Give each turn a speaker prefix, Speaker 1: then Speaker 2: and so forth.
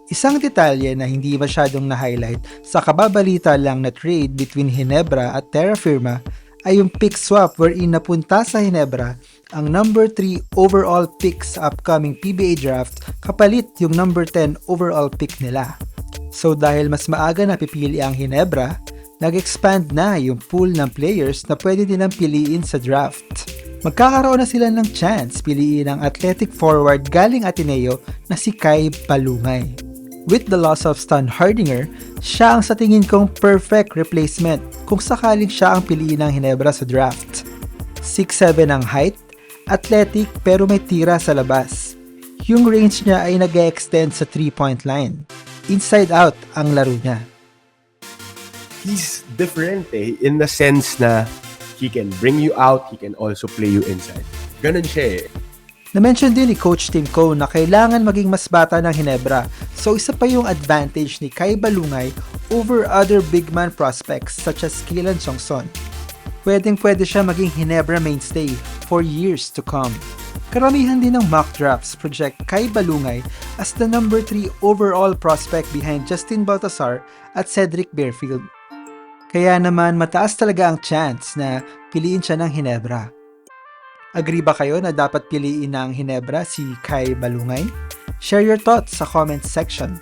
Speaker 1: Isang detalye na hindi masyadong na-highlight sa kababalita lang na trade between Ginebra at Terra Firma ay yung pick swap wherein napunta sa Ginebra ang number 3 overall pick sa upcoming PBA draft kapalit yung number 10 overall pick nila. So dahil mas maaga na pipili ang Ginebra, nag-expand na yung pool ng players na pwede nilang piliin sa draft. Magkakaroon na sila ng chance piliin ang athletic forward galing Ateneo na si Kai Balungay. With the loss of Stan Hardinger, siya ang sa tingin kong perfect replacement kung sakaling siya ang piliin ng Ginebra sa draft. 6'7 ang height, athletic pero may tira sa labas. Yung range niya ay nag-extend sa 3-point line. Inside out ang laro niya.
Speaker 2: He's different in the sense na he can bring you out, he can also play you inside. Ganun siya eh.
Speaker 1: Na-mention din ni Coach Tim Coe na kailangan maging mas bata ng Ginebra, so isa pa yung advantage ni Kai Balungay over other big man prospects such as Kailan Songson. Pwedeng-pwede siya maging Ginebra mainstay for years to come. Karamihan din ng mock drafts project Kai Balungay as the number 3 overall prospect behind Justin Baltazar at Cedric Bearfield. Kaya naman mataas talaga ang chance na piliin siya ng Ginebra. Agree ba kayo na dapat piliin ng Ginebra si Kai Balungay? Share your thoughts sa comment section.